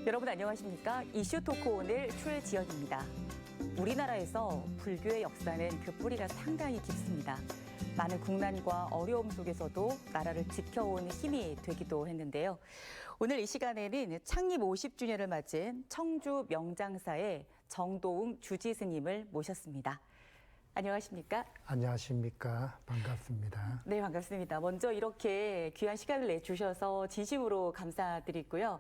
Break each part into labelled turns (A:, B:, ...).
A: 여러분 안녕하십니까? 이슈 토크 오늘 출지연입니다. 우리나라에서 불교의 역사는 그 뿌리가 상당히 깊습니다. 많은 국난과 어려움 속에서도 나라를 지켜온 힘이 되기도 했는데요. 오늘 이 시간에는 창립 50주년을 맞은 청주 명장사의 정도웅 주지 스님을 모셨습니다. 안녕하십니까?
B: 안녕하십니까. 반갑습니다.
A: 네, 반갑습니다. 먼저 이렇게 귀한 시간을 내주셔서 진심으로 감사드리고요.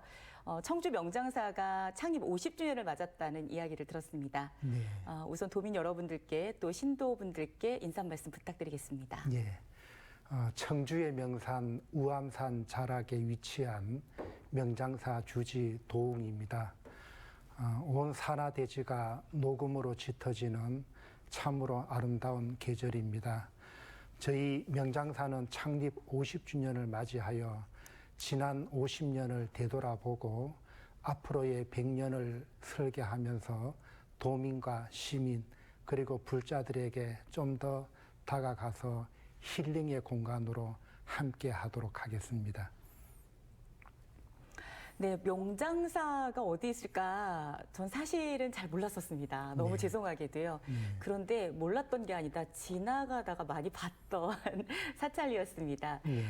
A: 청주 명장사가 창립 50주년을 맞았다는 이야기를 들었습니다.
B: 네.
A: 우선 도민 여러분들께 또 신도분들께 인사 말씀 부탁드리겠습니다.
B: 예. 청주의 명산 우암산 자락에 위치한 명장사 주지 도웅입니다. 온 산하대지가 녹음으로 짙어지는 참으로 아름다운 계절입니다. 저희 명장사는 창립 50주년을 맞이하여 지난 50년을 되돌아보고 앞으로의 100년을 설계하면서 도민과 시민 그리고 불자들에게 좀 더 다가가서 힐링의 공간으로 함께 하도록 하겠습니다.
A: 네, 명장사가 어디 있을까? 전 사실은 잘 몰랐었습니다. 너무
B: 네.
A: 죄송하게도요. 그런데 몰랐던 게 아니다. 지나가다가 많이 봤던 사찰이었습니다.
B: 네.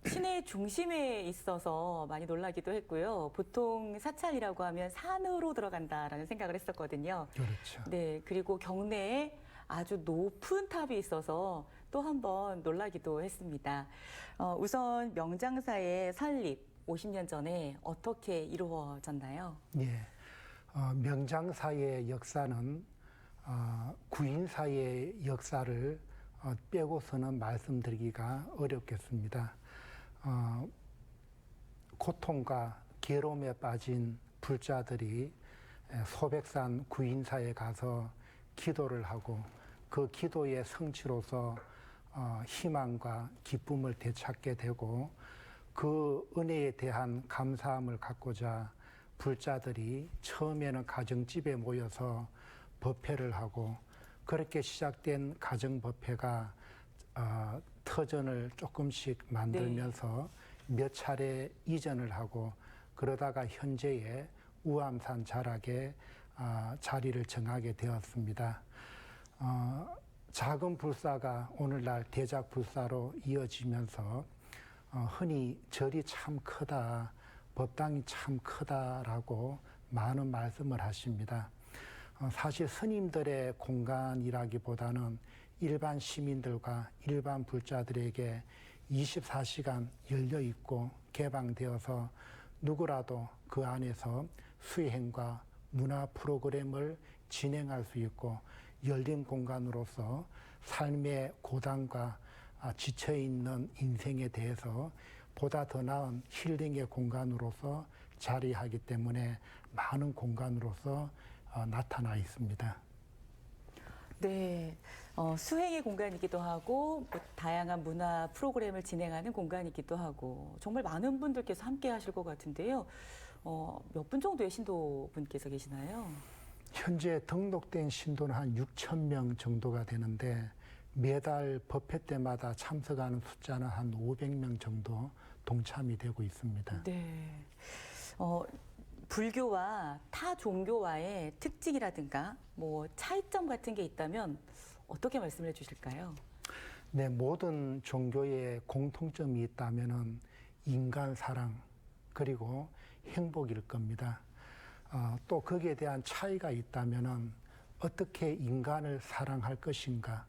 A: 시내 중심에 있어서 많이 놀라기도 했고요. 보통 사찰이라고 하면 산으로 들어간다라는 생각을 했었거든요.
B: 그렇죠.
A: 네, 그리고 경내에 아주 높은 탑이 있어서 또 한 번 놀라기도 했습니다. 우선 명장사의 설립 50년 전에 어떻게 이루어졌나요?
B: 예. 명장사의 역사는 구인사의 역사를 빼고서는 말씀드리기가 어렵겠습니다. 고통과 괴로움에 빠진 불자들이 소백산 구인사에 가서 기도를 하고 그 기도의 성취로서 희망과 기쁨을 되찾게 되고 그 은혜에 대한 감사함을 갖고자 불자들이 처음에는 가정집에 모여서 법회를 하고 그렇게 시작된 가정법회가 터전을 조금씩 만들면서 몇 차례 이전을 하고 그러다가 현재의 우암산 자락에 자리를 정하게 되었습니다. 작은 불사가 오늘날 대작 불사로 이어지면서 흔히 절이 참 크다, 법당이 참 크다라고 많은 말씀을 하십니다. 사실 스님들의 공간이라기보다는 일반 시민들과 일반 불자들에게 24시간 열려 있고 개방되어서 누구라도 그 안에서 수행과 문화 프로그램을 진행할 수 있고 열린 공간으로서 삶의 고단과 지쳐있는 인생에 대해서 보다 더 나은 힐링의 공간으로서 자리하기 때문에 많은 공간으로서 나타나 있습니다.
A: 네, 수행의 공간이기도 하고 다양한 문화 프로그램을 진행하는 공간이기도 하고 정말 많은 분들께서 함께 하실 것 같은데요. 몇 분 정도의 신도분께서 계시나요?
B: 현재 등록된 신도는 한 6,000명 정도가 되는데 매달 법회 때마다 참석하는 숫자는 한 500명 정도 동참이 되고 있습니다.
A: 네. 불교와 타 종교와의 특징이라든가 뭐 차이점 같은 게 있다면 어떻게 말씀을 해주실까요?
B: 네, 모든 종교에 공통점이 있다면은 인간 사랑 그리고 행복일 겁니다. 또 거기에 대한 차이가 있다면은 어떻게 인간을 사랑할 것인가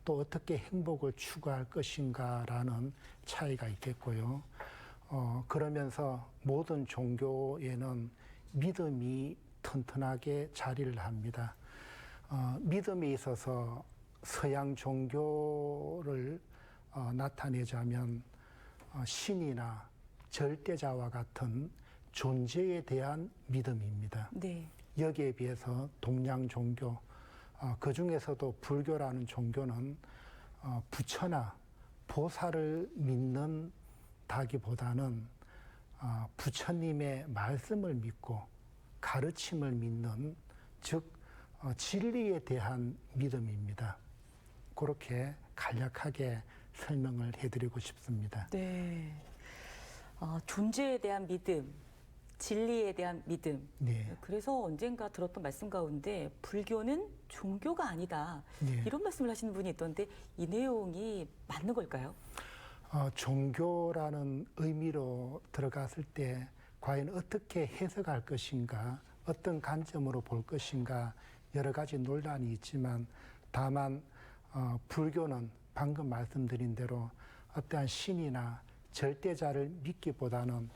B: 또 어떻게 행복을 추구할 것인가라는 차이가 있겠고요. 그러면서 모든 종교에는 믿음이 튼튼하게 자리를 합니다. 믿음에 있어서 서양 종교를 나타내자면 신이나 절대자와 같은 존재에 대한 믿음입니다.
A: 네.
B: 여기에 비해서 동양 종교, 그 중에서도 불교라는 종교는 부처나 보살을 믿는다기보다는 부처님의 말씀을 믿고 가르침을 믿는 즉 진리에 대한 믿음입니다. 그렇게 간략하게 설명을 해드리고 싶습니다.
A: 네. 존재에 대한 믿음, 진리에 대한 믿음.
B: 네.
A: 그래서 언젠가 들었던 말씀 가운데 불교는 종교가 아니다.
B: 네.
A: 이런 말씀을 하시는 분이 있던데 이 내용이 맞는 걸까요?
B: 종교라는 의미로 들어갔을 때 과연 어떻게 해석할 것인가, 어떤 관점으로 볼 것인가 여러 가지 논란이 있지만 다만 불교는 방금 말씀드린 대로 어떠한 신이나 절대자를 믿기보다는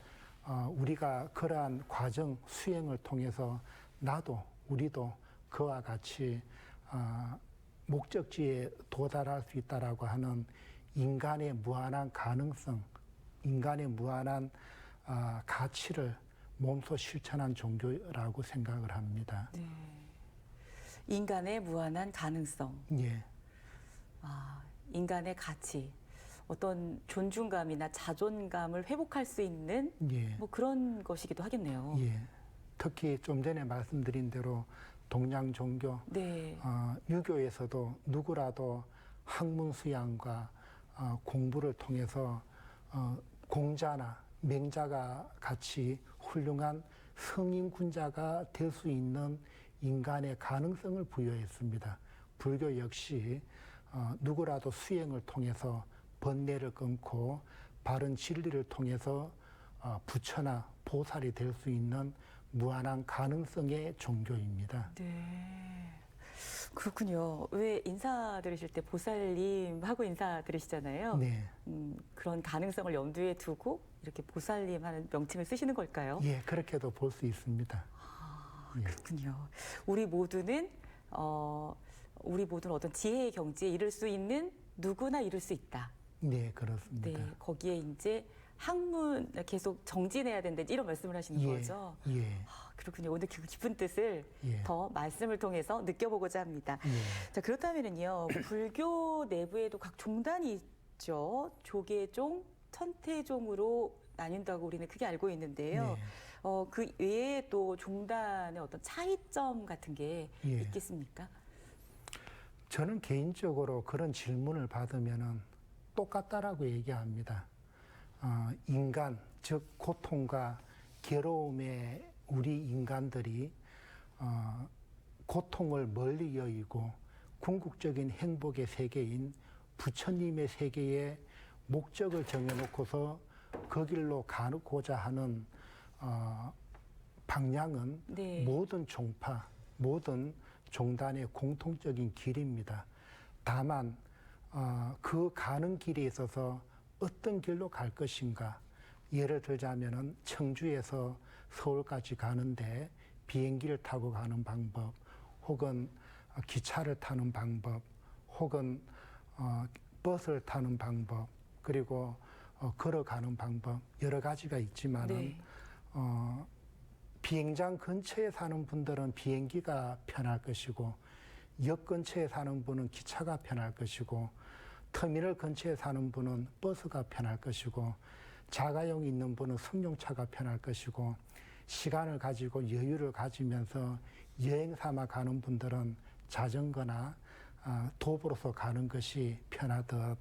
B: 우리가 그러한 과정 수행을 통해서 나도 우리도 그와 같이 목적지에 도달할 수 있다라고 하는 인간의 무한한 가능성, 인간의 무한한 가치를 몸소 실천한 종교라고 생각을 합니다.
A: 네. 인간의 무한한 가능성,
B: 예,
A: 인간의 가치, 어떤 존중감이나 자존감을 회복할 수 있는
B: 예,
A: 뭐 그런 것이기도 하겠네요.
B: 예. 특히 좀 전에 말씀드린 대로 동양 종교,
A: 네.
B: 유교에서도 누구라도 학문 수양과 공부를 통해서 공자나 맹자가 같이 훌륭한 성인군자가 될 수 있는 인간의 가능성을 부여했습니다. 불교 역시 누구라도 수행을 통해서 번뇌를 끊고 바른 진리를 통해서 부처나 보살이 될 수 있는 무한한 가능성의 종교입니다.
A: 네. 그렇군요. 왜 인사드리실 때 보살님 하고 인사드리시잖아요.
B: 네.
A: 그런 가능성을 염두에 두고 이렇게 보살님 하는 명칭을 쓰시는 걸까요?
B: 예, 그렇게도 볼 수 있습니다. 예.
A: 그렇군요. 우리 모두는 어떤 지혜의 경지에 이를 수 있는 누구나 이룰 수 있다.
B: 네, 그렇습니다.
A: 네, 거기에 이제 학문 계속 정진해야 된다 이런 말씀을 하시는
B: 예,
A: 거죠.
B: 예,
A: 그렇군요. 오늘 그 깊은 뜻을
B: 예.
A: 더 말씀을 통해서 느껴보고자 합니다.
B: 예.
A: 자, 그렇다면은요, 불교 내부에도 각 종단이 있죠. 조계종, 천태종으로 나뉜다고 우리는 크게 알고 있는데요.
B: 네.
A: 그 외에 또 종단의 어떤 차이점 같은 게
B: 예.
A: 있겠습니까?
B: 저는 개인적으로 그런 질문을 받으면은 똑같다라고 얘기합니다. 인간, 즉 고통과 괴로움에 우리 인간들이 고통을 멀리 여의고 궁극적인 행복의 세계인 부처님의 세계에 목적을 정해놓고서 그 길로 가고자 하는 방향은
A: 네.
B: 모든 종파, 모든 종단의 공통적인 길입니다. 다만 그 가는 길에 있어서 어떤 길로 갈 것인가, 예를 들자면은 청주에서 서울까지 가는데 비행기를 타고 가는 방법, 혹은 기차를 타는 방법, 혹은 버스를 타는 방법, 그리고 걸어가는 방법 여러 가지가 있지만은
A: 네.
B: 비행장 근처에 사는 분들은 비행기가 편할 것이고 역 근처에 사는 분은 기차가 편할 것이고 터미널 근처에 사는 분은 버스가 편할 것이고 자가용 있는 분은 승용차가 편할 것이고 시간을 가지고 여유를 가지면서 여행 삼아 가는 분들은 자전거나 도보로서 가는 것이 편하듯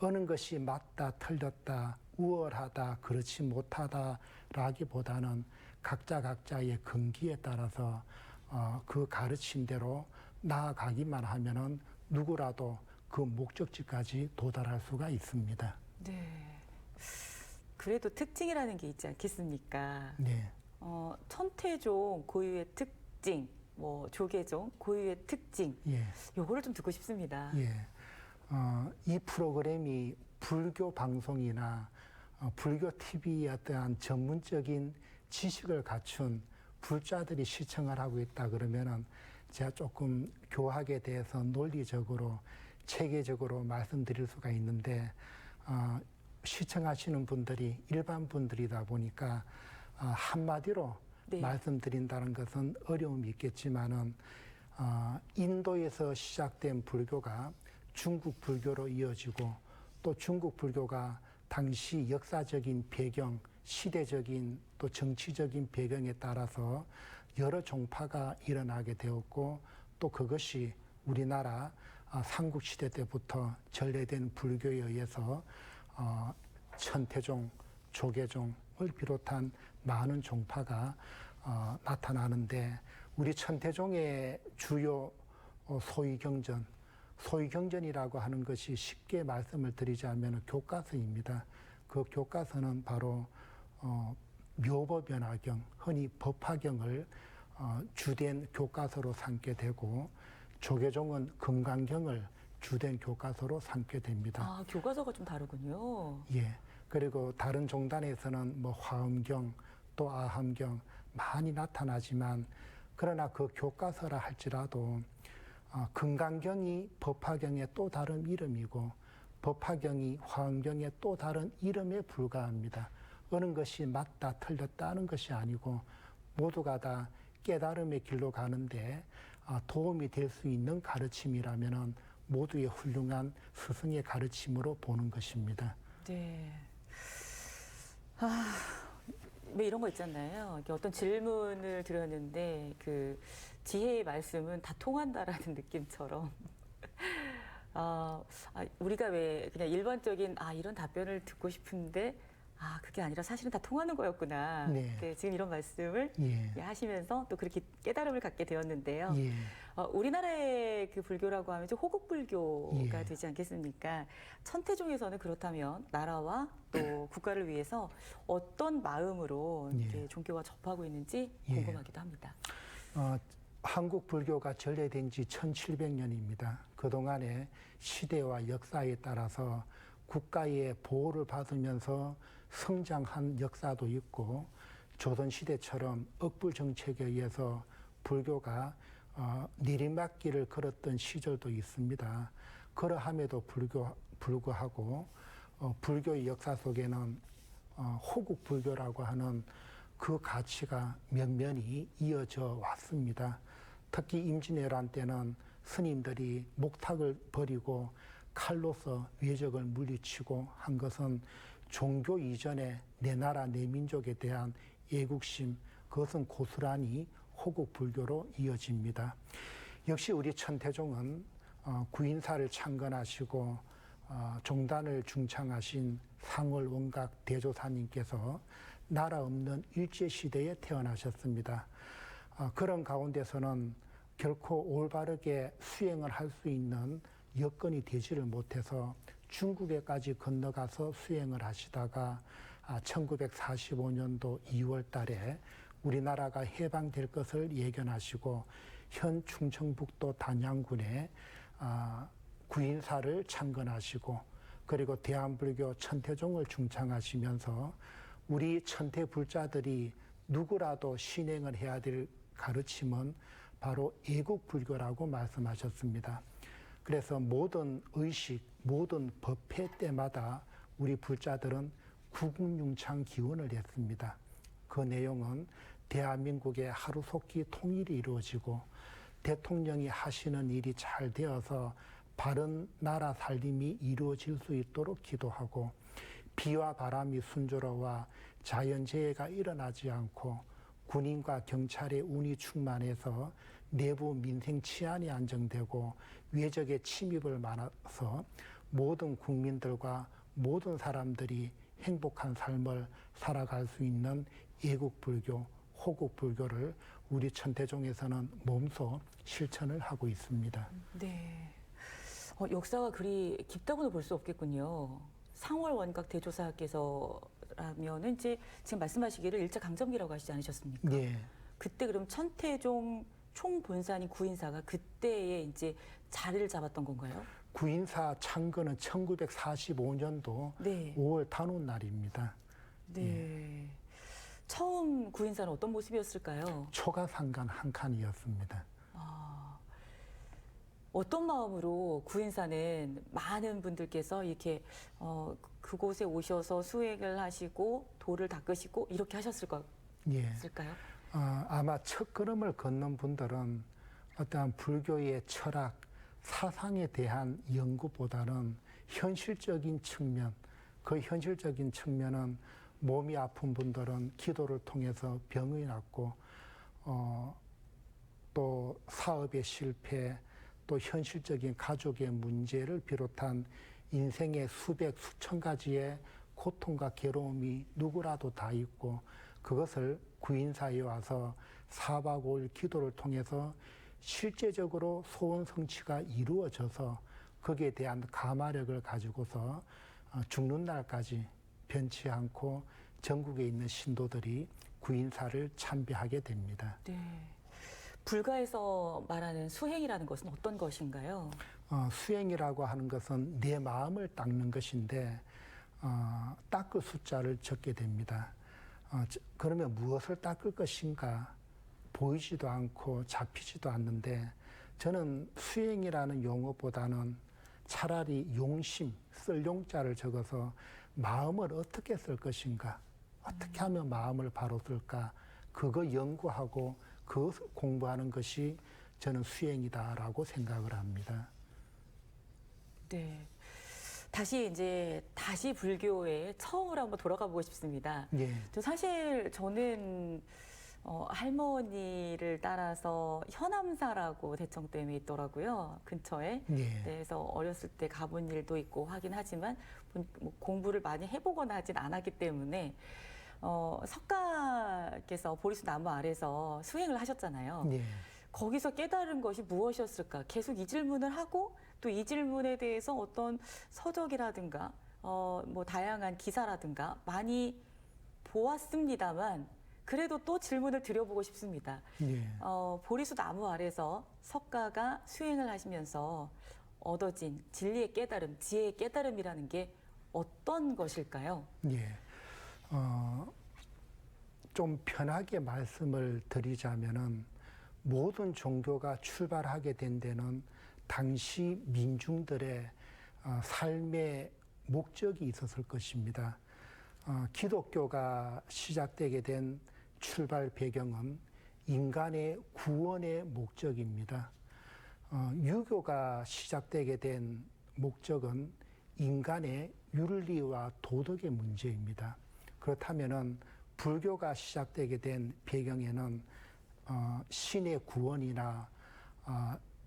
B: 어느 것이 맞다 틀렸다 우월하다 그렇지 못하다라기보다는 각자의 근기에 따라서 그 가르친 대로 나아가기만 하면은 누구라도 그 목적지까지 도달할 수가 있습니다.
A: 네. 그래도 특징이라는 게 있지 않겠습니까?
B: 네.
A: 천태종 고유의 특징, 뭐 조계종 고유의 특징,
B: 예.
A: 요거를 좀 듣고 싶습니다.
B: 예. 이 프로그램이 불교 방송이나 불교 TV의 어떠한 전문적인 지식을 갖춘 불자들이 시청을 하고 있다 그러면은 제가 조금 교학에 대해서 논리적으로 체계적으로 말씀드릴 수가 있는데 시청하시는 분들이 일반 분들이다 보니까 한마디로
A: 네.
B: 말씀드린다는 것은 어려움이 있겠지만은 인도에서 시작된 불교가 중국 불교로 이어지고 또 중국 불교가 당시 역사적인 배경, 시대적인 또 정치적인 배경에 따라서 여러 종파가 일어나게 되었고 또 그것이 우리나라 삼국시대 때부터 전래된 불교에 의해서 천태종, 조계종을 비롯한 많은 종파가 나타나는데 우리 천태종의 주요 소위경전이라고 하는 것이 쉽게 말씀을 드리자면 교과서입니다. 그 교과서는 바로 묘법연화경, 흔히 법화경을 주된 교과서로 삼게 되고 조계종은 금강경을 주된 교과서로 삼게 됩니다.
A: 아, 교과서가 좀 다르군요.
B: 예. 그리고 다른 종단에서는 뭐 화엄경 또 아함경 많이 나타나지만 그러나 그 교과서라 할지라도 금강경이 법화경의 또 다른 이름이고 법화경이 화엄경의 또 다른 이름에 불과합니다. 어느 것이 맞다 틀렸다 하는 것이 아니고 모두가 다 깨달음의 길로 가는데 도움이 될 수 있는 가르침이라면은 모두의 훌륭한 스승의 가르침으로 보는 것입니다.
A: 네. 왜 이런 거 있잖아요. 이렇게 어떤 질문을 드렸는데 그 지혜의 말씀은 다 통한다라는 느낌처럼 우리가 왜 그냥 일반적인 이런 답변을 듣고 싶은데 그게 아니라 사실은 다 통하는 거였구나.
B: 네.
A: 네, 지금 이런 말씀을 하시면서 또 그렇게 깨달음을 갖게 되었는데요.
B: 예.
A: 우리나라의 그 불교라고 하면 이제 호국불교가
B: 예.
A: 되지 않겠습니까? 천태종에서는 그렇다면 나라와 또 국가를 위해서 어떤 마음으로 이렇게 종교와 접하고 있는지 궁금하기도 합니다.
B: 한국 불교가 전래된 지 1700년입니다. 그동안의 시대와 역사에 따라서 국가의 보호를 받으면서 성장한 역사도 있고 조선시대처럼 억불 정책에 의해서 불교가 내리막길을 걸었던 시절도 있습니다. 그러함에도 불구하고 불교의 역사 속에는 호국 불교라고 하는 그 가치가 면면히 이어져 왔습니다. 특히 임진왜란 때는 스님들이 목탁을 버리고 칼로서 외적을 물리치고 한 것은 종교 이전에 내 나라 내 민족에 대한 애국심, 그것은 고스란히 호국 불교로 이어집니다. 역시 우리 천태종은 구인사를 창건하시고 종단을 중창하신 상월 원각 대조사님께서 나라 없는 일제시대에 태어나셨습니다. 그런 가운데서는 결코 올바르게 수행을 할 수 있는 여건이 되지를 못해서 중국에까지 건너가서 수행을 하시다가 1945년도 2월 달에 우리나라가 해방될 것을 예견하시고 현 충청북도 단양군에 구인사를 창건하시고 그리고 대한불교 천태종을 중창하시면서 우리 천태 불자들이 누구라도 신행을 해야 될 가르침은 바로 애국불교라고 말씀하셨습니다. 그래서 모든 의식, 모든 법회 때마다 우리 불자들은 구국융창 기원을 했습니다. 그 내용은 대한민국의 하루속히 통일이 이루어지고 대통령이 하시는 일이 잘 되어서 바른 나라 살림이 이루어질 수 있도록 기도하고 비와 바람이 순조로워 자연재해가 일어나지 않고 군인과 경찰의 운이 충만해서 내부 민생 치안이 안정되고 외적의 침입을 막아서 모든 국민들과 모든 사람들이 행복한 삶을 살아갈 수 있는 애국불교, 호국불교를 우리 천태종에서는 몸소 실천을 하고 있습니다.
A: 네. 역사가 그리 깊다고는 볼 수 없겠군요. 상월 원각 대조사께서라면은 이제 지금 말씀하시기를 일제강점기라고 하시지 않으셨습니까?
B: 네.
A: 그때 그럼 천태종 총본산인 구인사가 그때에 이제 자리를 잡았던 건가요?
B: 구인사 창건은 1945년도
A: 네.
B: 5월 단오날입니다.
A: 네. 처음 구인사는 어떤 모습이었을까요?
B: 초가상간 한 칸이었습니다.
A: 어떤 마음으로 구인사는 많은 분들께서 이렇게 그곳에 오셔서 수행을 하시고 도를 닦으시고 이렇게 하셨을까요?
B: 아마 첫 걸음을 걷는 분들은 어떠한 불교의 철학, 사상에 대한 연구보다는 현실적인 측면, 그 현실적인 측면은 몸이 아픈 분들은 기도를 통해서 병이 낫고 또 사업의 실패, 또 현실적인 가족의 문제를 비롯한 인생의 수백, 수천 가지의 고통과 괴로움이 누구라도 다 있고 그것을 구인사에 와서 4박 5일 기도를 통해서 실제적으로 소원 성취가 이루어져서 거기에 대한 감화력을 가지고서 죽는 날까지 변치 않고 전국에 있는 신도들이 구인사를 참배하게 됩니다.
A: 네. 불가에서 말하는 수행이라는 것은 어떤 것인가요?
B: 수행이라고 하는 것은 내 마음을 닦는 것인데 닦을 숫자를 적게 됩니다. 그러면 무엇을 닦을 것인가 보이지도 않고 잡히지도 않는데 저는 수행이라는 용어보다는 차라리 용심, 쓸 용자를 적어서 마음을 어떻게 쓸 것인가, 어떻게 하면 마음을 바로 쓸까, 그거 연구하고 그것을 공부하는 것이 저는 수행이다라고 생각을 합니다.
A: 네. 다시 불교에 처음으로 한번 돌아가 보고 싶습니다.
B: 예.
A: 사실 저는 할머니를 따라서 현암사라고 대청댐에 있더라고요. 근처에.
B: 예.
A: 그래서 어렸을 때 가본 일도 있고 하긴 하지만 뭐 공부를 많이 해보거나 하진 않았기 때문에 석가께서 보리수 나무 아래서 수행을 하셨잖아요.
B: 예.
A: 거기서 깨달은 것이 무엇이었을까? 계속 이 질문을 하고 또 이 질문에 대해서 어떤 서적이라든가 뭐 다양한 기사라든가 많이 보았습니다만 그래도 또 질문을 드려보고 싶습니다.
B: 예.
A: 보리수 나무 아래서 석가가 수행을 하시면서 얻어진 진리의 깨달음, 지혜의 깨달음이라는 게 어떤 것일까요?
B: 예. 좀 편하게 말씀을 드리자면은 모든 종교가 출발하게 된 데는 당시 민중들의 삶의 목적이 있었을 것입니다. 기독교가 시작되게 된 출발 배경은 인간의 구원의 목적입니다. 유교가 시작되게 된 목적은 인간의 윤리와 도덕의 문제입니다. 그렇다면은 불교가 시작되게 된 배경에는 신의 구원이나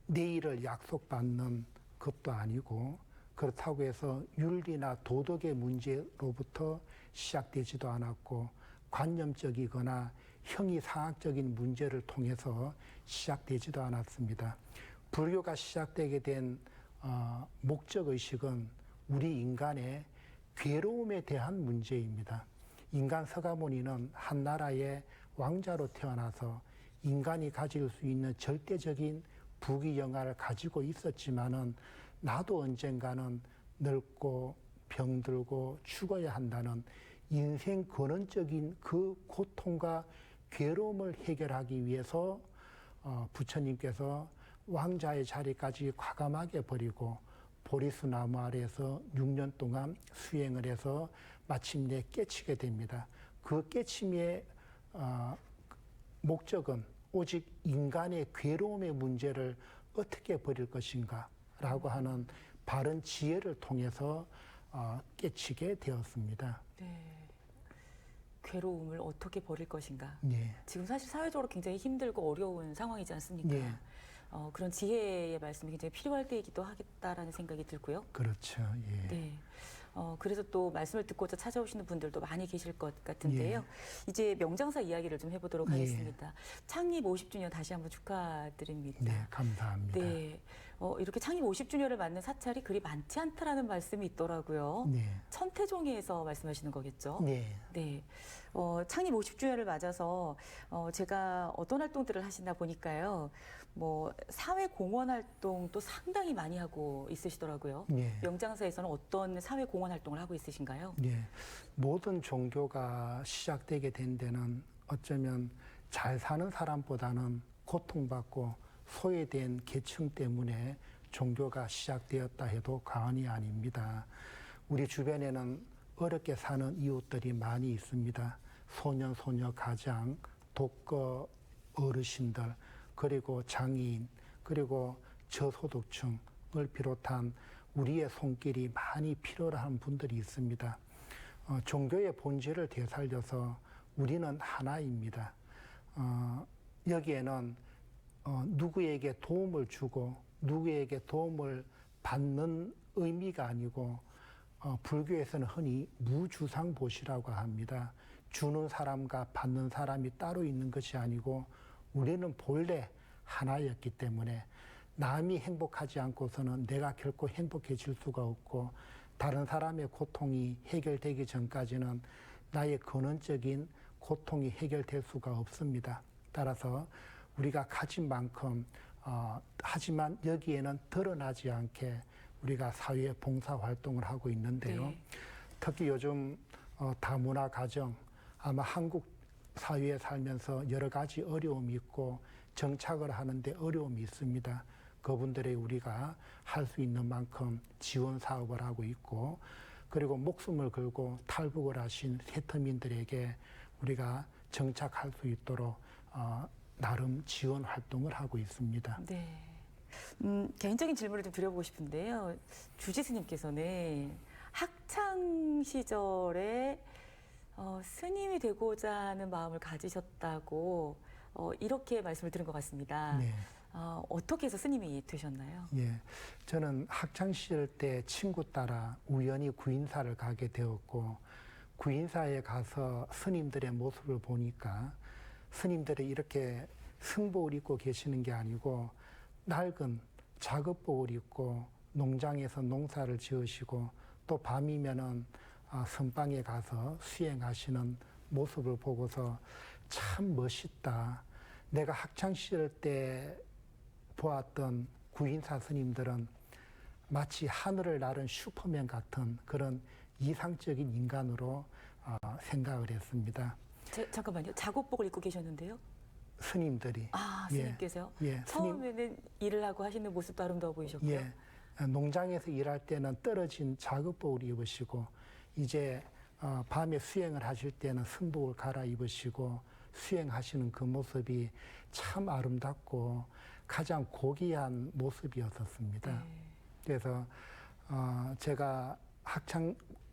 B: 내일을 약속받는 것도 아니고 그렇다고 해서 윤리나 도덕의 문제로부터 시작되지도 않았고 관념적이거나 형이상학적인 문제를 통해서 시작되지도 않았습니다. 불교가 시작되게 된 목적의식은 우리 인간의 괴로움에 대한 문제입니다. 인간 서가모니는 한 나라의 왕자로 태어나서 인간이 가질 수 있는 절대적인 부귀영화를 가지고 있었지만은 나도 언젠가는 늙고 병들고 죽어야 한다는 인생 근원적인 그 고통과 괴로움을 해결하기 위해서 부처님께서 왕자의 자리까지 과감하게 버리고 보리수 나무 아래에서 6년 동안 수행을 해서 마침내 깨치게 됩니다. 그 깨침의 목적은 오직 인간의 괴로움의 문제를 어떻게 버릴 것인가 라고 하는 바른 지혜를 통해서 깨치게 되었습니다.
A: 네. 괴로움을 어떻게 버릴 것인가.
B: 예.
A: 지금 사실 사회적으로 굉장히 힘들고 어려운 상황이지 않습니까?
B: 예.
A: 그런 지혜의 말씀이 굉장히 필요할 때이기도 하겠다라는 생각이 들고요.
B: 그렇죠. 예.
A: 네. 그래서 또 말씀을 듣고자 찾아오시는 분들도 많이 계실 것 같은데요. 이제 명장사 이야기를 좀 해보도록
B: 예.
A: 하겠습니다. 창립 50주년 다시 한번 축하드립니다.
B: 네, 감사합니다.
A: 네. 이렇게 창립 50주년을 맞는 사찰이 그리 많지 않다라는 말씀이 있더라고요.
B: 네.
A: 천태종에서 말씀하시는 거겠죠?
B: 네.
A: 네. 창립 50주년을 맞아서 제가 어떤 활동들을 하시나 보니까요. 뭐 사회 공헌 활동도 상당히 많이 하고 있으시더라고요.
B: 네.
A: 명장사에서는 어떤 사회 공헌 활동을 하고 있으신가요?
B: 네. 모든 종교가 시작되게 된 데는 어쩌면 잘 사는 사람보다는 고통받고 소외된 계층 때문에 종교가 시작되었다 해도 과언이 아닙니다. 우리 주변에는 어렵게 사는 이웃들이 많이 있습니다. 소년, 소녀, 가장, 독거 어르신들, 그리고 장애인, 그리고 저소득층을 비롯한 우리의 손길이 많이 필요한 분들이 있습니다. 종교의 본질을 되살려서 우리는 하나입니다. 여기에는 누구에게 도움을 주고 누구에게 도움을 받는 의미가 아니고 불교에서는 흔히 무주상보시라고 합니다. 주는 사람과 받는 사람이 따로 있는 것이 아니고 우리는 본래 하나였기 때문에 남이 행복하지 않고서는 내가 결코 행복해질 수가 없고 다른 사람의 고통이 해결되기 전까지는 나의 근원적인 고통이 해결될 수가 없습니다. 따라서 우리가 가진 만큼 하지만 여기에는 드러나지 않게 우리가 사회 봉사 활동을 하고 있는데요.
A: 네.
B: 특히 요즘 다문화 가정 아마 한국 사회에 살면서 여러 가지 어려움이 있고 정착을 하는데 어려움이 있습니다. 그분들의 우리가 할 수 있는 만큼 지원 사업을 하고 있고 그리고 목숨을 걸고 탈북을 하신 세터민들에게 우리가 정착할 수 있도록 나름 지원 활동을 하고 있습니다.
A: 네. 개인적인 질문을 좀 드려보고 싶은데요. 주지 스님께서는 학창 시절에 스님이 되고자 하는 마음을 가지셨다고 이렇게 말씀을 들은 것 같습니다.
B: 네.
A: 어떻게 해서 스님이 되셨나요?
B: 예, 저는 학창 시절 때 친구 따라 우연히 구인사를 가게 되었고 구인사에 가서 스님들의 모습을 보니까 스님들이 이렇게 승복을 입고 계시는 게 아니고 낡은 작업복을 입고 농장에서 농사를 지으시고 또 밤이면은 선방에 가서 수행하시는 모습을 보고서 참 멋있다. 내가 학창 시절 때 보았던 구인사 스님들은 마치 하늘을 나른 슈퍼맨 같은 그런 이상적인 인간으로 생각을 했습니다.
A: 잠깐만요. 작업복을 입고 계셨는데요?
B: 스님들이.
A: 스님께서요?
B: 예,
A: 처음에는 일을 하고 하시는 모습도 아름다워 보이셨고요.
B: 예, 농장에서 일할 때는 떨어진 작업복을 입으시고 이제 밤에 수행을 하실 때는 승복을 갈아입으시고 수행하시는 그 모습이 참 아름답고 가장 고귀한 모습이었었습니다.
A: 네.
B: 그래서 제가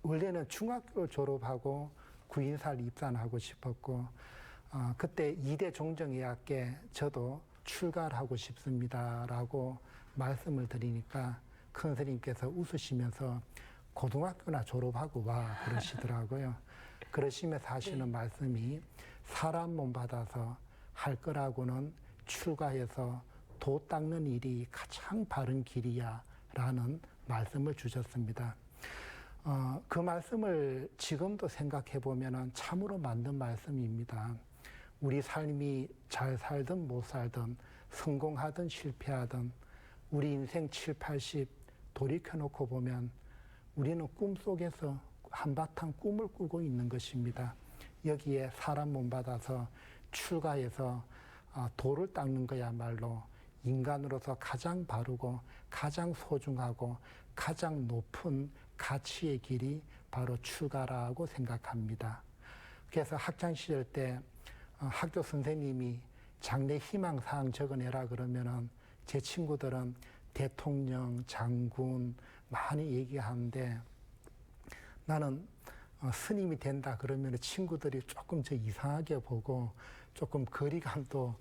B: 원래는 중학교를 졸업하고 구인사를 입산하고 싶었고 그때 이대 종정의학계 저도 출가를 하고 싶습니다라고 말씀을 드리니까 큰 스님께서 웃으시면서 고등학교나 졸업하고 와 그러시더라고요. 그러시면서 하시는 말씀이 사람 몸 받아서 할 거라고는 출가해서 도 닦는 일이 가장 바른 길이야 라는 말씀을 주셨습니다. 그 말씀을 지금도 생각해 보면 참으로 맞는 말씀입니다. 우리 삶이 잘 살든 못 살든 성공하든 실패하든 우리 인생 7, 80 돌이켜놓고 보면 우리는 꿈속에서 한바탕 꿈을 꾸고 있는 것입니다. 여기에 사람 몸 받아서 출가해서 도를 닦는 거야말로 인간으로서 가장 바르고 가장 소중하고 가장 높은 가치의 길이 바로 출가라고 생각합니다. 그래서 학창시절 때 학교 선생님이 장래 희망사항 적어내라 그러면은 제 친구들은 대통령, 장군 많이 얘기하는데 나는 스님이 된다 그러면 친구들이 조금 저 이상하게 보고 조금 거리감도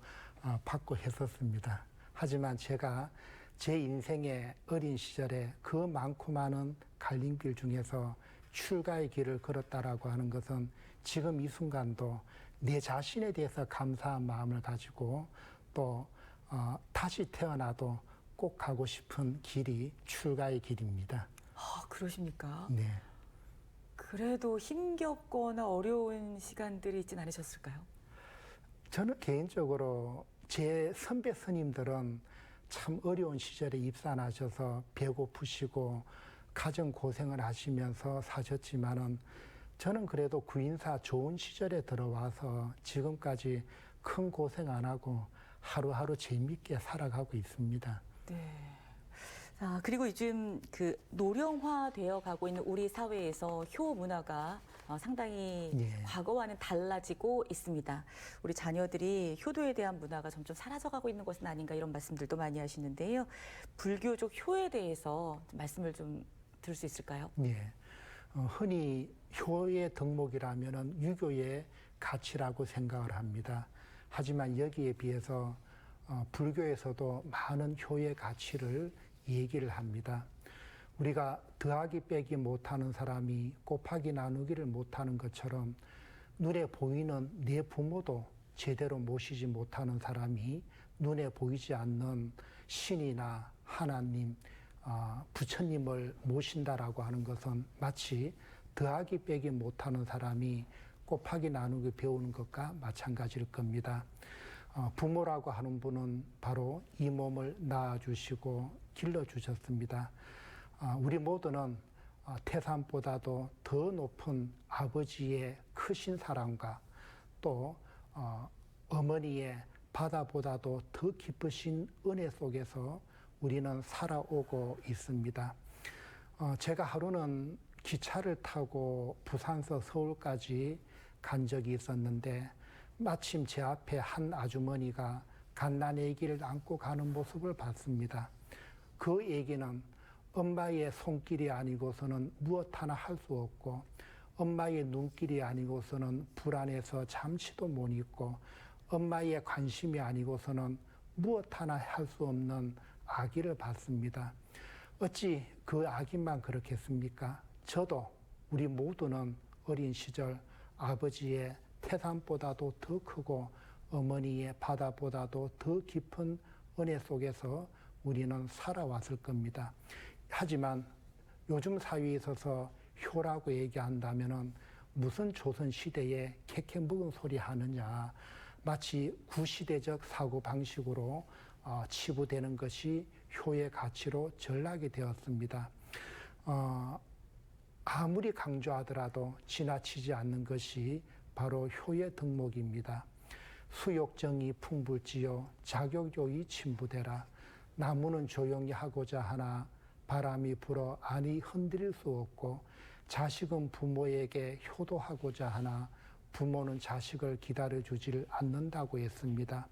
B: 받고 했었습니다. 하지만 제가 제 인생의 어린 시절에 그 많고 많은 갈림길 중에서 출가의 길을 걸었다라고 하는 것은 지금 이 순간도 내 자신에 대해서 감사한 마음을 가지고 또 다시 태어나도 꼭 가고 싶은 길이 출가의 길입니다.
A: 그러십니까?
B: 네.
A: 그래도 힘겹거나 어려운 시간들이 있진 않으셨을까요?
B: 저는 개인적으로 제 선배 스님들은 참 어려운 시절에 입산하셔서 배고프시고 가정 고생을 하시면서 사셨지만은 저는 그래도 구인사 좋은 시절에 들어와서 지금까지 큰 고생 안 하고 하루하루 재미있게 살아가고 있습니다.
A: 네. 그리고 요즘 그 노령화되어 가고 있는 우리 사회에서 효 문화가 상당히 과거와는 달라지고 있습니다. 우리 자녀들이 효도에 대한 문화가 점점 사라져가고 있는 것은 아닌가 이런 말씀들도 많이 하시는데요. 불교적 효에 대해서 말씀을 좀 들을 수 있을까요?
B: 예. 흔히 효의 덕목이라면은 유교의 가치라고 생각을 합니다. 하지만 여기에 비해서 불교에서도 많은 효의 가치를 얘기를 합니다. 우리가 더하기 빼기 못하는 사람이 곱하기 나누기를 못하는 것처럼 눈에 보이는 내 부모도 제대로 모시지 못하는 사람이 눈에 보이지 않는 신이나 하나님, 부처님을 모신다라고 하는 것은 마치 더하기 빼기 못하는 사람이 곱하기 나누기 배우는 것과 마찬가지일 겁니다. 부모라고 하는 분은 바로 이 몸을 낳아주시고 길러주셨습니다. 우리 모두는 태산보다도 더 높은 아버지의 크신 사랑과 또 어머니의 바다보다도 더 깊으신 은혜 속에서 우리는 살아오고 있습니다. 제가 하루는 기차를 타고 부산서 서울까지 간 적이 있었는데 마침 제 앞에 한 아주머니가 갓난 아기를 안고 가는 모습을 봤습니다. 그 아기는 엄마의 손길이 아니고서는 무엇 하나 할 수 없고 엄마의 눈길이 아니고서는 불안해서 잠시도 못 있고 엄마의 관심이 아니고서는 무엇 하나 할 수 없는 아기를 봤습니다. 어찌 그 아기만 그렇겠습니까? 저도 우리 모두는 어린 시절 아버지의 태산보다도 더 크고 어머니의 바다보다도 더 깊은 은혜 속에서 우리는 살아왔을 겁니다. 하지만 요즘 사회에 있어서 효라고 얘기한다면은 무슨 조선시대에 캐캐 묵은 소리 하느냐, 마치 구시대적 사고방식으로 치부되는 것이 효의 가치로 전락이 되었습니다. 아무리 강조하더라도 지나치지 않는 것이 바로 효의 덕목입니다. 수욕정이 풍불지요 자격요이 침부되라. 나무는 조용히 하고자 하나 바람이 불어 안이 흔들릴 수 없고 자식은 부모에게 효도하고자 하나 부모는 자식을 기다려주질 않는다고 했습니다.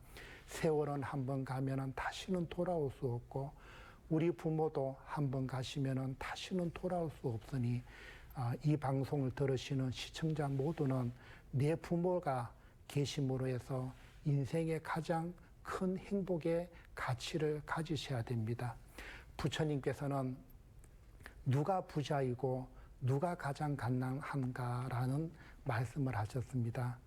B: 세월은 한번 가면은 다시는 돌아올 수 없고 우리 부모도 한번 가시면은 다시는 돌아올 수 없으니 이 방송을 들으시는 시청자 모두는 내 부모가 계심으로 해서 인생의 가장 큰 행복의 가치를 가지셔야 됩니다. 부처님께서는 누가 부자이고 누가 가장 갓난한가라는 말씀을 하셨습니다.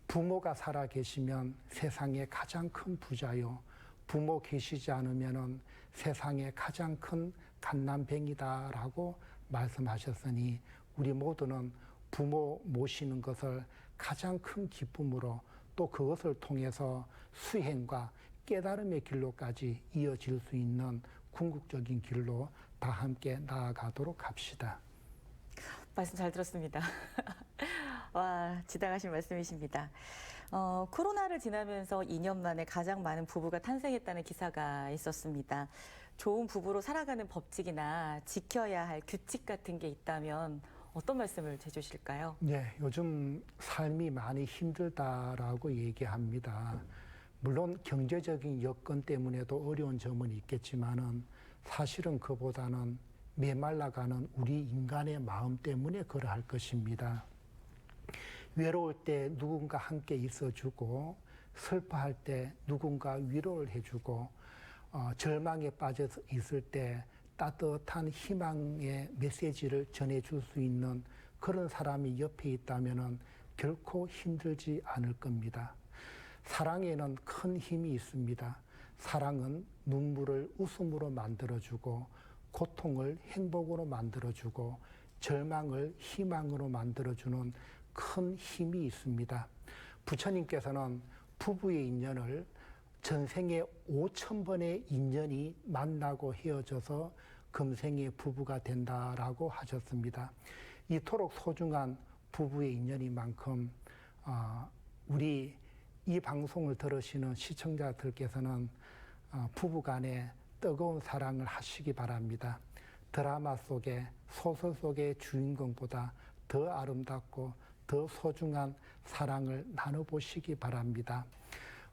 B: 부모가 살아 계시면 세상의 가장 큰 부자요. 부모 계시지 않으면 세상의 가장 큰 갓난뱅이다라고 말씀하셨으니 우리 모두는 부모 모시는 것을 가장 큰 기쁨으로 또 그것을 통해서 수행과 깨달음의 길로까지 이어질 수 있는 궁극적인 길로 다 함께 나아가도록 합시다.
A: 말씀 잘 들었습니다. 와, 지당하신 말씀이십니다. 코로나를 지나면서 2년 만에 가장 많은 부부가 탄생했다는 기사가 있었습니다. 좋은 부부로 살아가는 법칙이나 지켜야 할 규칙 같은 게 있다면 어떤 말씀을 해주실까요?
B: 네, 요즘 삶이 많이 힘들다라고 얘기합니다. 물론 경제적인 여건 때문에도 어려운 점은 있겠지만은 사실은 그보다는 메말라가는 우리 인간의 마음 때문에 그러할 것입니다. 외로울 때 누군가 함께 있어주고 슬퍼할 때 누군가 위로를 해주고 절망에 빠져 있을 때 따뜻한 희망의 메시지를 전해줄 수 있는 그런 사람이 옆에 있다면 결코 힘들지 않을 겁니다. 사랑에는 큰 힘이 있습니다. 사랑은 눈물을 웃음으로 만들어주고 고통을 행복으로 만들어주고 절망을 희망으로 만들어주는 큰 힘이 있습니다. 부처님께서는 부부의 인연을 전생에 5,000번의 인연이 만나고 헤어져서 금생의 부부가 된다라고 하셨습니다. 이토록 소중한 부부의 인연이만큼 우리 이 방송을 들으시는 시청자들께서는 부부간에 뜨거운 사랑을 하시기 바랍니다. 드라마 속에 소설 속의 주인공보다 더 아름답고 더 소중한 사랑을 나눠보시기 바랍니다.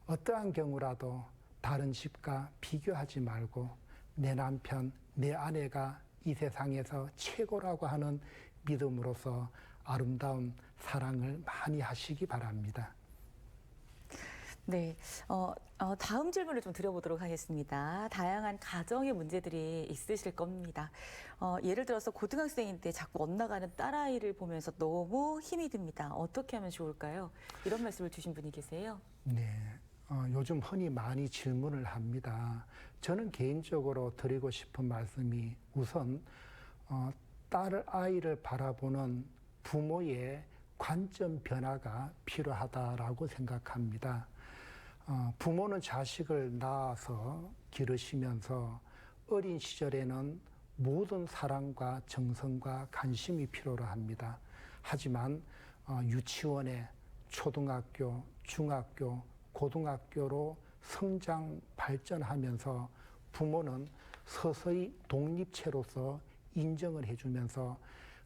B: 어떠한 경우라도 다른 집과 비교하지 말고 내 남편, 내 아내가 이 세상에서 최고라고 하는 믿음으로서 아름다운 사랑을 많이 하시기 바랍니다.
A: 네, 다음 질문을 좀 드려보도록 하겠습니다. 다양한 가정의 문제들이 있으실 겁니다. 예를 들어서 고등학생인데 자꾸 엇나가는 딸아이를 보면서 너무 힘이 듭니다. 어떻게 하면 좋을까요? 이런 말씀을 주신 분이 계세요.
B: 네. 요즘 흔히 많이 질문을 합니다. 저는 개인적으로 드리고 싶은 말씀이 우선 아이를 바라보는 부모의 관점 변화가 필요하다라고 생각합니다. 부모는 자식을 낳아서 기르시면서 어린 시절에는 모든 사랑과 정성과 관심이 필요로 합니다. 하지만 유치원에 초등학교, 중학교, 고등학교로 성장, 발전하면서 부모는 서서히 독립체로서 인정을 해주면서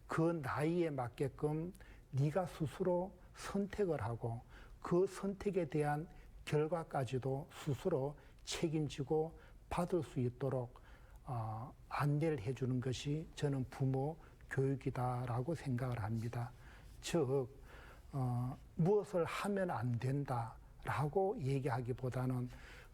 B: 그 나이에 맞게끔 네가 스스로 선택을 하고 그 선택에 대한 결과까지도 스스로 책임지고 받을 수 있도록 안내를 해주는 것이 저는 부모 교육이다라고 생각을 합니다. 즉 무엇을 하면 안 된다라고 얘기하기보다는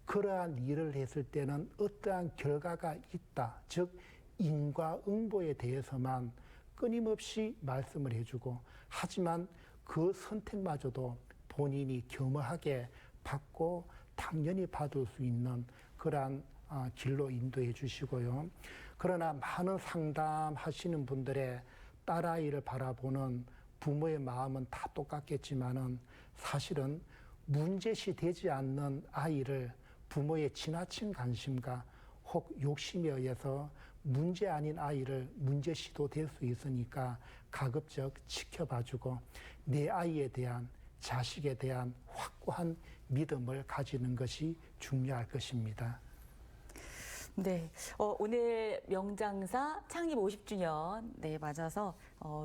B: 그러한 일을 했을 때는 어떠한 결과가 있다. 즉 인과응보에 대해서만 끊임없이 말씀을 해주고 하지만 그 선택마저도 본인이 겸허하게 받고 당연히 받을 수 있는 그러한 길로 인도해 주시고요. 그러나 많은 상담하시는 분들의 딸아이를 바라보는 부모의 마음은 다 똑같겠지만은 사실은 문제시 되지 않는 아이를 부모의 지나친 관심과 혹 욕심에 의해서 문제 아닌 아이를 문제시도 될 수 있으니까 가급적 지켜봐주고 내 아이에 대한 자식에 대한 확고한 믿음을 가지는 것이 중요할 것입니다.
A: 네, 오늘 명장사 창립 50주년 맞아서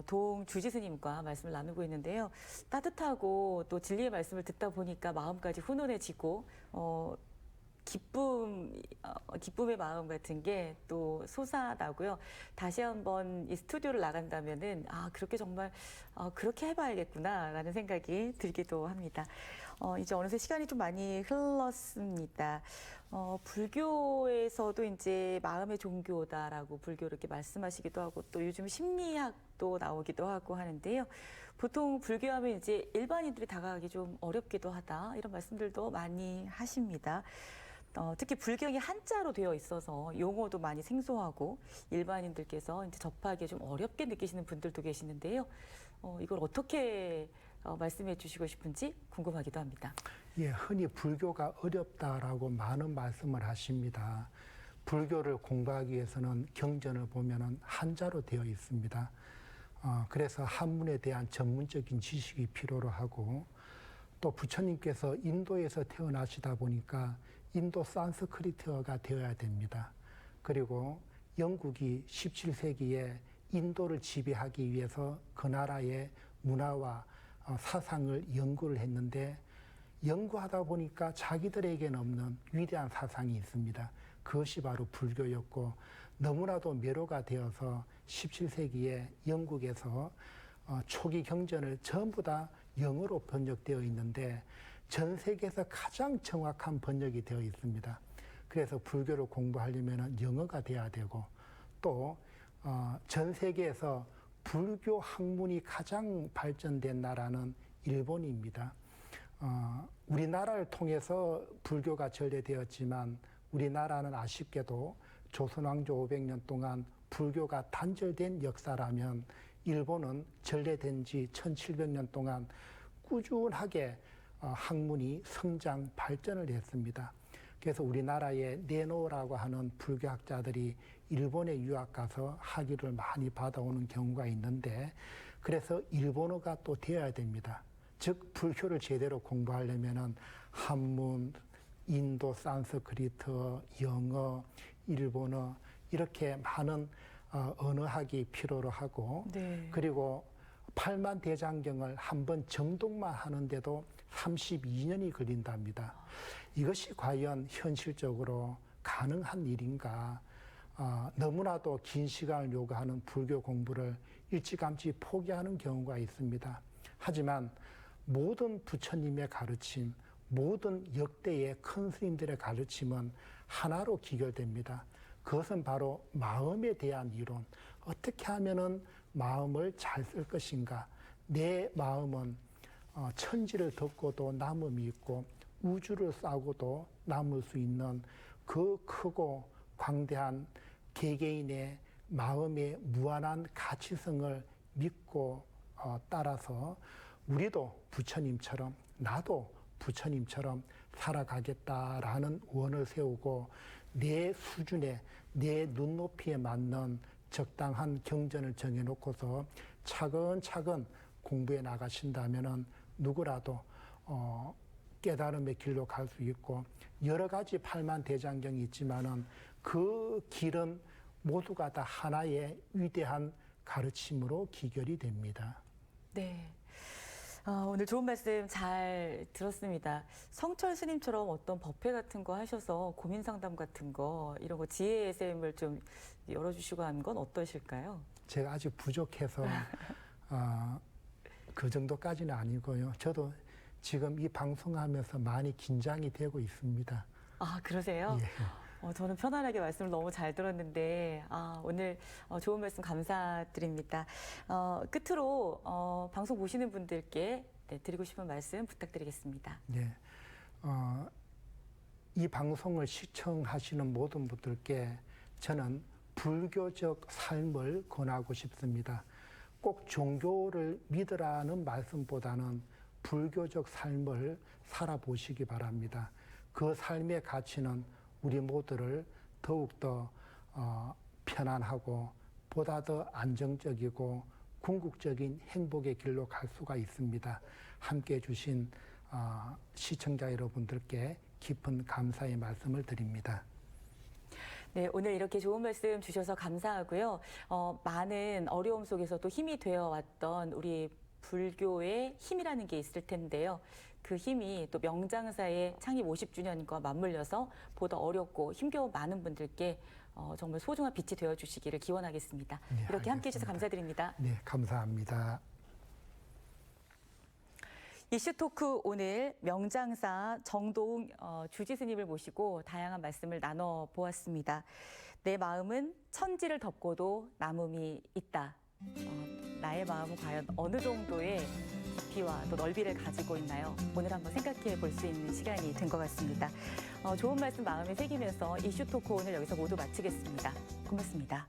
A: 도웅 주지스님과 말씀을 나누고 있는데요. 따뜻하고 또 진리의 말씀을 듣다 보니까 마음까지 훈훈해지고 기쁨의 마음 같은 게 또 솟아나고요. 다시 한번 이 스튜디오를 나간다면은 그렇게 정말 그렇게 해봐야겠구나라는 생각이 들기도 합니다. 이제 어느새 시간이 좀 많이 흘렀습니다. 불교에서도 이제 마음의 종교다라고 불교를 이렇게 말씀하시기도 하고 또 요즘 심리학도 나오기도 하고 하는데요. 보통 불교하면 이제 일반인들이 다가가기 좀 어렵기도 하다 이런 말씀들도 많이 하십니다. 특히 불경이 한자로 되어 있어서 용어도 많이 생소하고 일반인들께서 이제 접하기에 좀 어렵게 느끼시는 분들도 계시는데요. 이걸 어떻게 말씀해 주시고 싶은지 궁금하기도 합니다.
B: 예, 흔히 불교가 어렵다라고 많은 말씀을 하십니다. 불교를 공부하기 위해서는 경전을 보면은 한자로 되어 있습니다. 그래서 한문에 대한 전문적인 지식이 필요로 하고 또 부처님께서 인도에서 태어나시다 보니까 인도 산스크리트어가 되어야 됩니다. 그리고 영국이 17세기에 인도를 지배하기 위해서 그 나라의 문화와 사상을 연구를 했는데 연구하다 보니까 자기들에게는 없는 위대한 사상이 있습니다. 그것이 바로 불교였고 너무나도 매료가 되어서 17세기에 영국에서 초기 경전을 전부 다 영어로 번역되어 있는데 전 세계에서 가장 정확한 번역이 되어 있습니다. 그래서 불교를 공부하려면 영어가 돼야 되고 또 전 세계에서 불교 학문이 가장 발전된 나라는 일본입니다. 우리나라를 통해서 불교가 전래되었지만 우리나라는 아쉽게도 조선왕조 500년 동안 불교가 단절된 역사라면 일본은 전래된 지 1700년 동안 꾸준하게 학문이 성장, 발전을 했습니다. 그래서 우리나라의 네노라고 하는 불교학자들이 일본에 유학 가서 학위를 많이 받아오는 경우가 있는데 그래서 일본어가 또 되어야 됩니다. 즉 불교를 제대로 공부하려면 한문, 인도 산스크리트, 영어, 일본어 이렇게 많은 언어학이 필요로 하고
A: 네.
B: 그리고 팔만대장경을 한 번 정독만 하는데도 32년이 걸린답니다. 이것이 과연 현실적으로 가능한 일인가? 너무나도 긴 시간을 요구하는 불교 공부를 일찌감치 포기하는 경우가 있습니다. 하지만 모든 부처님의 가르침, 모든 역대의 큰 스님들의 가르침은 하나로 기결됩니다. 그것은 바로 마음에 대한 이론. 어떻게 하면은 마음을 잘 쓸 것인가. 내 마음은 천지를 덮고도 남음이 있고 우주를 싸고도 남을 수 있는 그 크고 광대한 개개인의 마음의 무한한 가치성을 믿고 따라서 우리도 부처님처럼 나도 부처님처럼 살아가겠다라는 원을 세우고 내 수준에 내 눈높이에 맞는 적당한 경전을 정해놓고서 차근차근 공부해 나가신다면은 누구라도 깨달음의 길로 갈 수 있고 여러 가지 팔만대장경이 있지만은 그 길은 모두가 다 하나의 위대한 가르침으로 기결이 됩니다.
A: 네. 오늘 좋은 말씀 잘 들었습니다. 성철 스님처럼 어떤 법회 같은 거 하셔서 고민 상담 같은 거 이런 거 지혜 SM을 좀 열어주시고 한 건 어떠실까요?
B: 제가 아직 부족해서 그 정도까지는 아니고요. 저도 지금 이 방송하면서 많이 긴장이 되고 있습니다.
A: 아, 그러세요?
B: 예.
A: 저는 편안하게 말씀을 너무 잘 들었는데, 오늘 좋은 말씀 감사드립니다. 끝으로 방송 보시는 분들께 드리고 싶은 말씀 부탁드리겠습니다.
B: 네. 이 방송을 시청하시는 모든 분들께 저는 불교적 삶을 권하고 싶습니다. 꼭 종교를 믿으라는 말씀보다는 불교적 삶을 살아보시기 바랍니다. 그 삶의 가치는 우리 모두를 더욱더 편안하고 보다 더 안정적이고 궁극적인 행복의 길로 갈 수가 있습니다. 함께해 주신 시청자 여러분들께 깊은 감사의 말씀을 드립니다.
A: 네, 오늘 이렇게 좋은 말씀 주셔서 감사하고요. 많은 어려움 속에서도 힘이 되어왔던 우리 불교의 힘이라는 게 있을 텐데요. 그 힘이 또 명장사의 창립 50주년과 맞물려서 보다 어렵고 힘겨운 많은 분들께 정말 소중한 빛이 되어주시기를 기원하겠습니다.
B: 네,
A: 이렇게 함께해 주셔서
B: 알겠습니다.
A: 감사드립니다.
B: 네, 감사합니다.
A: 이슈토크 오늘 명장사 정도웅 주지스님을 모시고 다양한 말씀을 나눠보았습니다. 내 마음은 천지를 덮고도 남음이 있다. 나의 마음은 과연 어느 정도의 깊이와 또 넓이를 가지고 있나요? 오늘 한번 생각해 볼 수 있는 시간이 된 것 같습니다. 좋은 말씀 마음에 새기면서 이슈토크 오늘 여기서 모두 마치겠습니다. 고맙습니다.